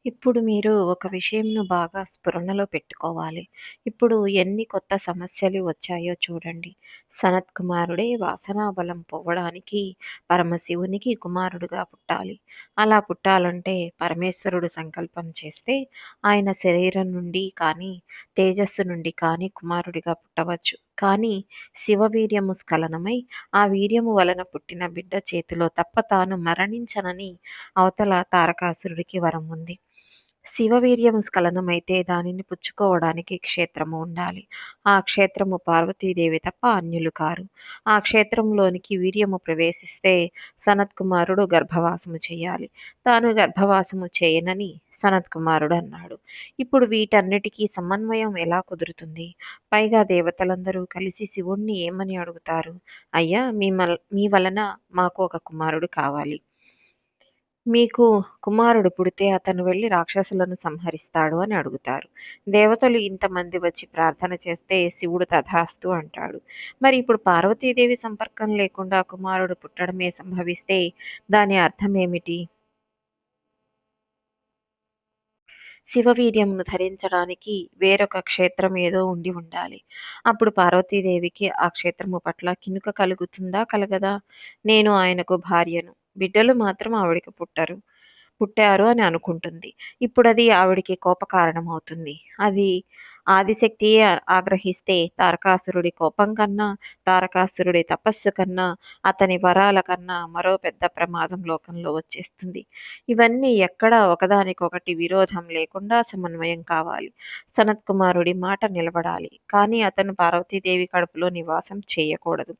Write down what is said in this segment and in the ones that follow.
ఇప్పుడు మీరు ఒక విషయంను బాగా స్ఫురణలో పెట్టుకోవాలి. ఇప్పుడు ఎన్ని కొత్త సమస్యలు వచ్చాయో చూడండి. సనత్ కుమారుడే వాసనాబలం పోవడానికి పరమశివునికి కుమారుడుగా పుట్టాలి. అలా పుట్టాలంటే పరమేశ్వరుడు సంకల్పం చేస్తే ఆయన శరీరం నుండి కానీ, తేజస్సు నుండి కానీ కుమారుడిగా పుట్టవచ్చు. కానీ శివవీర్యము స్ఖలనమై ఆ వీర్యము వలన పుట్టిన బిడ్డ చేతిలో తప్ప తాను మరణించనని అవతల తారకాసురుడికి వరం ఉంది. శివవీర్యము స్ఖలనమైతే దానిని పుచ్చుకోవడానికి క్షేత్రము ఉండాలి. ఆ క్షేత్రము పార్వతీదేవి తప్ప అన్యులు కారు. ఆ క్షేత్రంలోనికి వీర్యము ప్రవేశిస్తే సనత్కుమారుడు గర్భవాసము చేయాలి. తాను గర్భవాసము చేయనని సనత్కుమారుడు అన్నాడు. ఇప్పుడు వీటన్నిటికీ సమన్వయం ఎలా కుదురుతుంది? పైగా దేవతలందరూ కలిసి శివుణ్ణి ఏమని అడుగుతారు? అయ్యా, మీ వలన మాకు ఒక కుమారుడు కావాలి. మీకు కుమారుడు పుడితే అతను వెళ్ళి రాక్షసులను సంహరిస్తాడు అని అడుగుతారు. దేవతలు ఇంతమంది వచ్చి ప్రార్థన చేస్తే శివుడు తథాస్తు అంటాడు. మరి ఇప్పుడు పార్వతీదేవి సంపర్కం లేకుండా కుమారుడు పుట్టడమే సంభవిస్తే దాని అర్థమేమిటి? శివవీర్యమును ధరించడానికి వేరొక క్షేత్రం ఏదో ఉండి ఉండాలి. అప్పుడు పార్వతీదేవికి ఆ క్షేత్రము పట్ల కినుక కలుగుతుందా కలగదా? నేను ఆయనకు భార్యను, బిడ్డలు మాత్రం ఆవిడికి పుట్టారు అని అనుకుంటుంది. ఇప్పుడది ఆవిడికి కోపకారణమవుతుంది. అది ఆదిశక్తియే ఆగ్రహిస్తే తారకాసురుడి కోపం కన్నా, తారకాసురుడి తపస్సు కన్నా, అతని వరాల కన్నా మరో పెద్ద ప్రమాదం లోకంలో వచ్చేస్తుంది. ఇవన్నీ ఎక్కడా ఒకదానికొకటి విరోధం లేకుండా సమన్వయం కావాలి. సనత్కుమారుడి మాట నిలబడాలి. కానీ అతను పార్వతీదేవి కడుపులో నివాసం చేయకూడదు.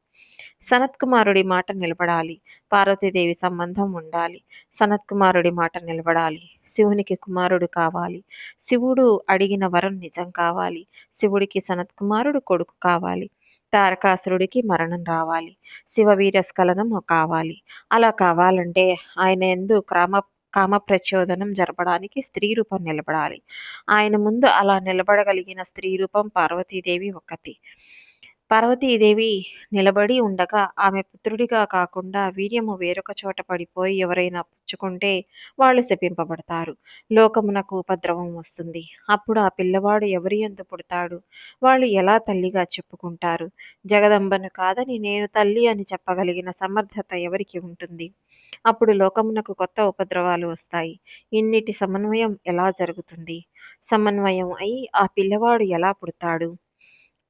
సనత్కుమారుడి మాట నిలబడాలి. పార్వతీదేవి సంబంధం ఉండాలి. సనత్కుమారుడి మాట నిలబడాలి. శివునికి కుమారుడు కావాలి. శివుడు అడిగిన వరం నిజం కావాలి. శివుడికి సనత్కుమారుడు కొడుకు కావాలి. తారకాసురుడికి మరణం రావాలి. శివవీరస్ఖలనం కావాలి. అలా కావాలంటే ఆయన యందు కామ ప్రచోదనం జరపడానికి స్త్రీ రూపం నిలబడాలి. ఆయన ముందు అలా నిలబడగలిగిన స్త్రీ రూపం పార్వతీదేవి ఒక్కతి. పార్వతీదేవి నిలబడి ఉండగా ఆమె పుత్రుడిగా కాకుండా వీర్యము వేరొక చోట పడిపోయి ఎవరైనా పుచ్చుకుంటే వాళ్ళు శపింపబడతారు. లోకమునకు ఉపద్రవం వస్తుంది. అప్పుడు ఆ పిల్లవాడు ఎవరి యందు పుడతాడు? వాళ్ళు ఎలా తల్లిగా చెప్పుకుంటారు? జగదంబను కాదని నేను తల్లి అని చెప్పగలిగిన సమర్థత ఎవరికి ఉంటుంది? అప్పుడు లోకమునకు కొత్త ఉపద్రవాలు వస్తాయి. ఇన్నిటి సమన్వయం ఎలా జరుగుతుంది? సమన్వయం అయి ఆ పిల్లవాడు ఎలా పుడతాడు?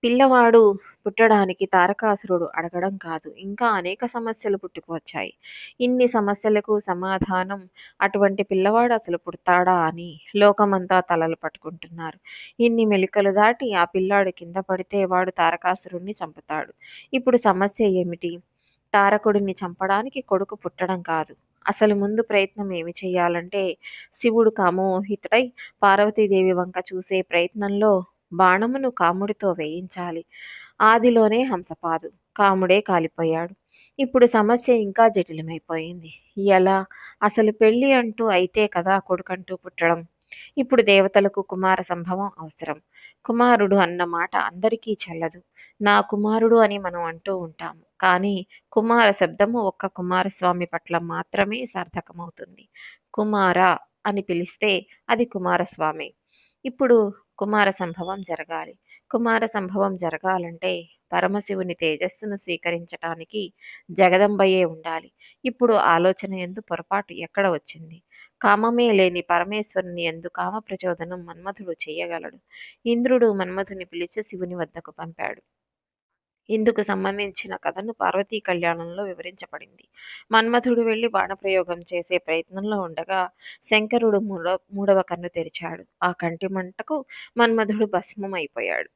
పిల్లవాడు పుట్టడానికి తారకాసురుడు అడగడం కాదు, ఇంకా అనేక సమస్యలు పుట్టుకువచ్చాయి. ఇన్ని సమస్యలకు సమాధానం అటువంటి పిల్లవాడు అసలు పుడతాడా అని లోకమంతా తలలు పట్టుకుంటున్నారు. ఇన్ని మెలికలు దాటి ఆ పిల్లాడు కింద పడితే వాడు తారకాసురుణ్ణి చంపుతాడు. ఇప్పుడు సమస్య ఏమిటి? తారకుడిని చంపడానికి కొడుకు పుట్టడం కాదు. అసలు ముందు ప్రయత్నం ఏమి చేయాలంటే శివుడు కామోహితుడై పార్వతీదేవి వంక చూసే ప్రయత్నంలో బాణమును కాముడితో వేయించాలి. ఆదిలోనే హంసపాదు, కాముడే కాలిపోయాడు. ఇప్పుడు సమస్య ఇంకా జటిలమైపోయింది. ఎలా? అసలు పెళ్లి అంటూ అయితే కదా కొడుకంటూ పుట్టడం. ఇప్పుడు దేవతలకు కుమార సంభవం అవసరం. కుమారుడు అన్న మాట అందరికీ చెల్లదు. నా కుమారుడు అని మనం అంటూ ఉంటాము. కానీ కుమార శబ్దము ఒక్క కుమారస్వామి పట్ల మాత్రమే సార్థకమవుతుంది. కుమార అని పిలిస్తే అది కుమారస్వామి. ఇప్పుడు కుమార సంభవం జరగాలి. కుమార సంభవం జరగాలంటే పరమశివుని తేజస్సును స్వీకరించటానికి జగదంబయే ఉండాలి. ఇప్పుడు ఆలోచన యందు పొరపాటు ఎక్కడ వచ్చింది? కామమే లేని పరమేశ్వరుని యందు కామ ప్రచోదనం మన్మథుడు చేయగలడు. ఇంద్రుడు మన్మథుని పిలిచి శివుని వద్దకు పంపాడు. ఇందుకు సంబంధించిన కథను పార్వతీ కళ్యాణంలో వివరించబడింది. మన్మథుడు వెళ్లి బాణప్రయోగం చేసే ప్రయత్నంలో ఉండగా శంకరుడు మూడవ కన్ను తెరిచాడు. ఆ కంటి మంటకు మన్మథుడు భస్మం అయిపోయాడు.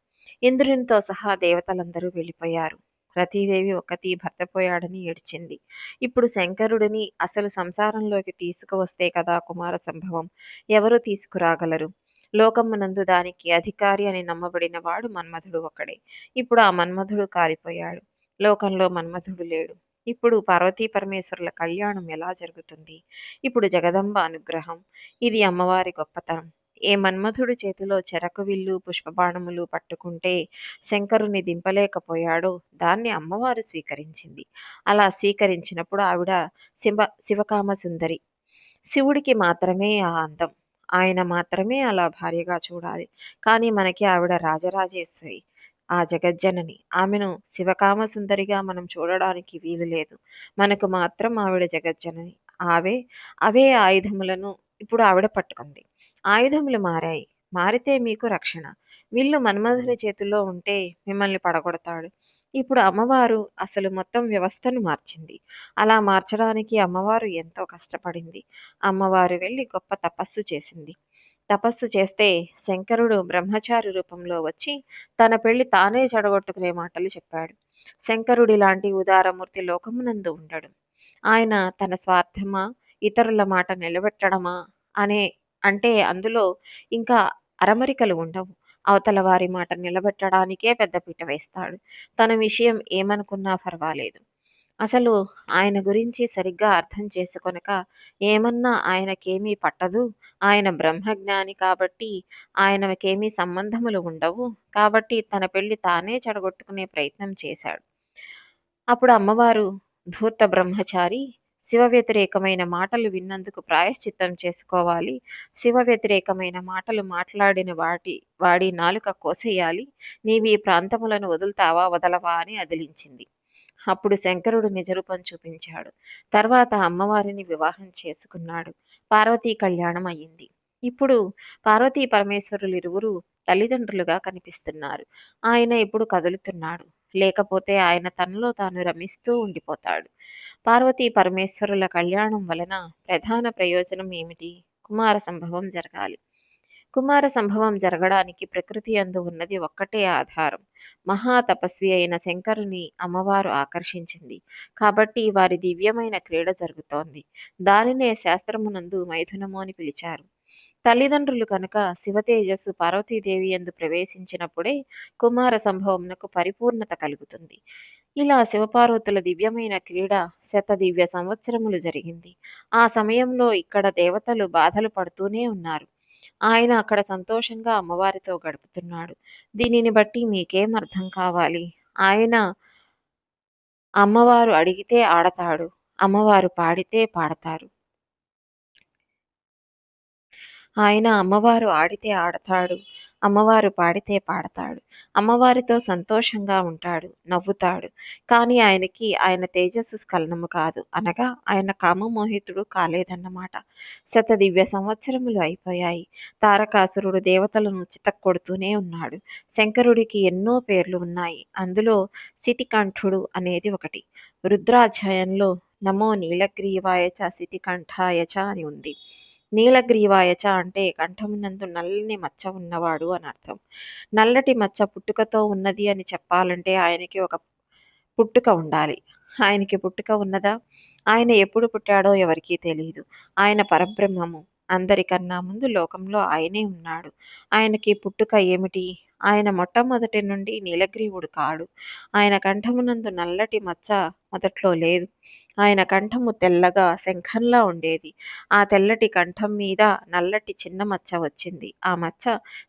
ఇంద్రునితో సహా దేవతలందరూ వెళ్ళిపోయారు. రతీదేవి ఒక్కతి భర్త పోయాడని ఏడ్చింది. ఇప్పుడు శంకరుడిని అసలు సంసారంలోకి తీసుకువస్తే కదా కుమార సంభవం. ఎవరు తీసుకురాగలరు? లోకమునందు దానికి అధికారి అని నమ్మబడిన వాడు మన్మథుడు ఒక్కడే. ఇప్పుడు ఆ మన్మథుడు కాలిపోయాడు. లోకంలో మన్మథుడు లేడు. ఇప్పుడు పార్వతీ పరమేశ్వరుల కళ్యాణం ఎలా జరుగుతుంది? ఇప్పుడు జగదంబ అనుగ్రహం. ఇది అమ్మవారి గొప్పతనం. ఏ మన్మథుడి చేతిలో చెరకు విల్లు పుష్పబాణములు పట్టుకుంటే శంకరుని దింపలేకపోయాడో దాన్ని అమ్మవారు స్వీకరించింది. అలా స్వీకరించినప్పుడు ఆవిడ శివకామ సుందరి. శివుడికి మాత్రమే ఆ అందం. ఆయన మాత్రమే అలా భార్యగా చూడాలి. కానీ మనకి ఆవిడ రాజరాజేశ్వరి. ఆ జగజ్జనని. ఆమెను శివకామసుందరిగా మనం చూడడానికి వీలు లేదు. మనకు మాత్రం ఆవిడ జగజ్జనని. అవే అవే ఆయుధములను ఇప్పుడు ఆవిడ పట్టుకుంది. ఆయుధములు మారాయి. మారితే మీకు రక్షణ. విల్లు మన్మధుని చేతుల్లో ఉంటే మిమ్మల్ని పడగొడతాడు. ఇప్పుడు అమ్మవారు అసలు మొత్తం వ్యవస్థను మార్చింది. అలా మార్చడానికి అమ్మవారు ఎంతో కష్టపడింది. అమ్మవారు వెళ్ళి గొప్ప తపస్సు చేసింది. తపస్సు చేస్తే శంకరుడు బ్రహ్మచారి రూపంలో వచ్చి తన పెళ్లి తానే చెడగొట్టుకునే మాటలు చెప్పాడు. శంకరుడిలాంటి ఉదారమూర్తి లోకమునందు ఉండడు. ఆయన తన స్వార్థమా, ఇతరుల మాట నిలబెట్టడమా అనే అంటే అందులో ఇంకా అరమరికలు ఉండవు. అవతల వారి మాట నిలబెట్టడానికే పెద్దపీట వేస్తాడు. తన విషయం ఏమనుకున్నా పర్వాలేదు. అసలు ఆయన గురించి సరిగ్గా అర్థం చేసుకొనక ఏమన్నా ఆయనకేమీ పట్టదు. ఆయన బ్రహ్మజ్ఞాని కాబట్టి ఆయనకేమీ సంబంధములు ఉండవు. కాబట్టి తన పెళ్లి తానే చెడగొట్టుకునే ప్రయత్నం చేశాడు. అప్పుడు అమ్మవారు ధూర్త బ్రహ్మచారి శివ వ్యతిరేకమైన మాటలు విన్నందుకు ప్రాయశ్చిత్తం చేసుకోవాలి. శివ వ్యతిరేకమైన మాటలు మాట్లాడిన వాడి నాలుక కోసేయాలి. నీవి ఈ ప్రాంతములను వదులుతావా వదలవా అని అదిలించింది. అప్పుడు శంకరుడు నిజరూపం చూపించాడు. తర్వాత అమ్మవారిని వివాహం చేసుకున్నాడు. పార్వతీ కళ్యాణం అయ్యింది. ఇప్పుడు పార్వతీ పరమేశ్వరులిరువురు తల్లిదండ్రులుగా కనిపిస్తున్నారు. ఆయన ఇప్పుడు కదులుతున్నాడు. లేకపోతే ఆయన తనలో తాను రమిస్తూ ఉండిపోతాడు. పార్వతీ పరమేశ్వరుల కళ్యాణం వలన ప్రధాన ప్రయోజనం ఏమిటి? కుమార సంభవం జరగాలి. కుమార సంభవం జరగడానికి ప్రకృతి యందు ఉన్నది ఒక్కటే ఆధారం. మహా తపస్వి అయిన శంకరుని అమ్మవారు ఆకర్షించింది. కాబట్టి వారి దివ్యమైన క్రీడ జరుగుతోంది. దానినే శాస్త్రమునందు మైథునము అని పిలిచారు. తల్లిదండ్రులు కనుక శివతేజస్సు పార్వతీదేవి యందు ప్రవేశించినప్పుడే కుమార సంభవమునకు పరిపూర్ణత కలుగుతుంది. ఇలా శివపార్వతుల దివ్యమైన క్రీడ శతదివ్య సంవత్సరములు జరిగింది. ఆ సమయంలో ఇక్కడ దేవతలు బాధలు పడుతూనే ఉన్నారు. ఆయన అక్కడ సంతోషంగా అమ్మవారితో గడుపుతున్నాడు. దీనిని బట్టి మీకేం అర్థం కావాలి? ఆయన అమ్మవారు అడిగితే ఆడతాడు. అమ్మవారు పాడితే పాడతారు. ఆయన అమ్మవారు ఆడితే ఆడతాడు. అమ్మవారు పాడితే పాడతాడు. అమ్మవారితో సంతోషంగా ఉంటాడు, నవ్వుతాడు. కానీ ఆయనకి ఆయన తేజస్సు స్ఖలనము కాదు. అనగా ఆయన కామమోహితుడు కాలేదన్నమాట. శతదివ్య సంవత్సరములు అయిపోయాయి. తారకాసురుడు దేవతలను చితక్కొడుతూనే ఉన్నాడు. శంకరుడికి ఎన్నో పేర్లు ఉన్నాయి. అందులో శితికంఠుడు అనేది ఒకటి. రుద్రాధ్యాయంలో నమో నీలగ్రీవాయ చ శితికంఠాయ చ అని ఉంది. నీలగ్రీవాయచ అంటే కంఠమునందు నల్లని మచ్చ ఉన్నవాడు అని అర్థం. నల్లటి మచ్చ పుట్టుకతో ఉన్నది అని చెప్పాలంటే ఆయనకి ఒక పుట్టుక ఉండాలి. ఆయనకి పుట్టుక ఉన్నదా? ఆయన ఎప్పుడు పుట్టాడో ఎవరికీ తెలియదు. ఆయన పరబ్రహ్మము. అందరికన్నా ముందు లోకంలో ఆయనే ఉన్నాడు. ఆయనకి పుట్టుక ఏమిటి? ఆయన మొట్టమొదటి నుండి నీలగ్రీవుడు కాడు. ఆయన కంఠమునందు నల్లటి మచ్చ మొదట్లో లేదు. ఆయన కంఠము తెల్లగా శంఖంలా ఉండేది. ఆ తెల్లటి కంఠం మీద నల్లటి చిన్న మచ్చ వచ్చింది. ఆ మచ్చ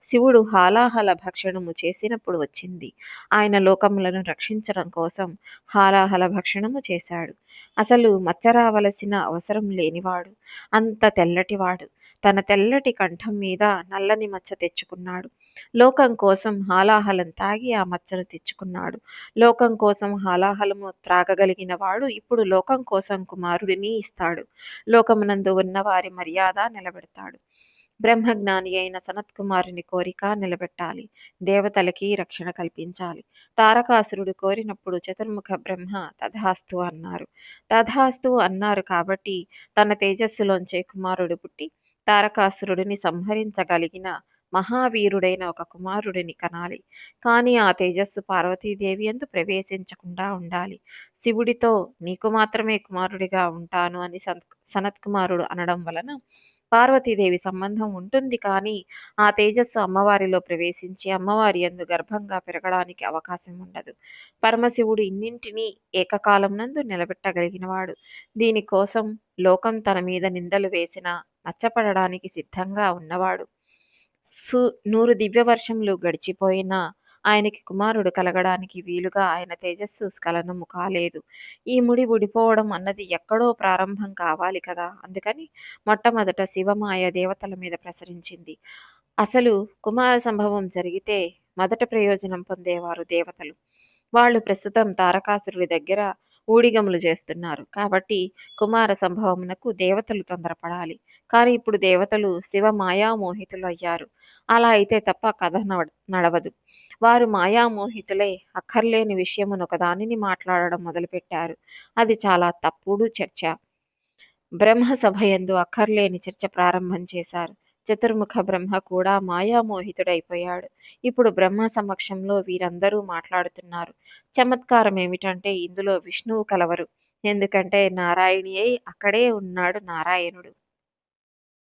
శివుడు హాలాహల భక్షణము చేసినప్పుడు వచ్చింది. ఆయన లోకములను రక్షించడం కోసం హాలాహల భక్షణము చేశాడు. అసలు మచ్చ రావలసిన అవసరం లేనివాడు. అంత తెల్లటివాడు. తన తెల్లటి కంఠం మీద నల్లని మచ్చ తెచ్చుకున్నాడు. లోకం కోసం హాలాహలం తాగి ఆ మచ్చను తెచ్చుకున్నాడు. లోకం కోసం హాలాహలము త్రాగగలిగిన వాడు ఇప్పుడు లోకం కోసం కుమారుడిని ఇస్తాడు. లోకమునందు ఉన్న వారి మర్యాద నిలబెడతాడు. బ్రహ్మజ్ఞాని అయిన సనత్కుమారుని కోరిక నిలబెట్టాలి. దేవతలకి రక్షణ కల్పించాలి. తారకాసురుడు కోరినప్పుడు చతుర్ముఖ బ్రహ్మ తథాస్తు అన్నారు. తథాస్తు అన్నారు కాబట్టి తన తేజస్సులోంచే కుమారుడు పుట్టి తారకాసురుడిని సంహరించగలిగిన మహావీరుడైన ఒక కుమారుడిని కనాలి. కానీ ఆ తేజస్సు పార్వతీదేవి యందు ప్రవేశించకుండా ఉండాలి. శివుడితో నీకు మాత్రమే కుమారుడిగా ఉంటాను అని సనత్కుమారుడు అనడం వలన పార్వతీదేవి సంబంధం ఉంటుంది. కానీ ఆ తేజస్సు అమ్మవారిలో ప్రవేశించి అమ్మవారి యందు గర్భంగా పెరగడానికి అవకాశం ఉండదు. పరమశివుడు ఇన్నింటినీ ఏకకాలం నందు నిలబెట్టగలిగినవాడు. దీనికోసం లోకం తన మీద నిందలు వేసినా మచ్చపడడానికి సిద్ధంగా ఉన్నవాడు. 100 దివ్య వర్షములు గడిచిపోయినా ఆయనకి కుమారుడు కలగడానికి వీలుగా ఆయన తేజస్సు స్ఖలనము కాలేదు. ఈ ముడి ఊడిపోవడం అన్నది ఎక్కడో ప్రారంభం కావాలి కదా! అందుకని మొట్టమొదట శివమాయ దేవతల మీద ప్రసరించింది. అసలు కుమార సంభవం జరిగితే మొదట ప్రయోజనం పొందేవారు దేవతలు. వాళ్ళు ప్రస్తుతం తారకాసురుడి దగ్గర ఊడిగములు చేస్తున్నారు. కాబట్టి కుమార సంభవమునకు దేవతలు తొందరపడాలి. కానీ ఇప్పుడు దేవతలు శివ మాయామోహితులయ్యారు. అలా అయితే తప్ప కథ నడవదు. వారు మాయామోహితులై అక్కర్లేని విషయమునొకదానిని మాట్లాడడం మొదలుపెట్టారు. అది చాలా తప్పుడు చర్చ. బ్రహ్మ సభయందు అక్కర్లేని చర్చ ప్రారంభం చేశారు. చతుర్ముఖ బ్రహ్మ కూడా మాయామోహితుడైపోయాడు. ఇప్పుడు బ్రహ్మ సమక్షంలో వీరందరూ మాట్లాడుతున్నారు. చమత్కారం ఏమిటంటే ఇందులో విష్ణువు కలవరు. ఎందుకంటే నారాయణీయై అక్కడే ఉన్నాడు నారాయణుడు.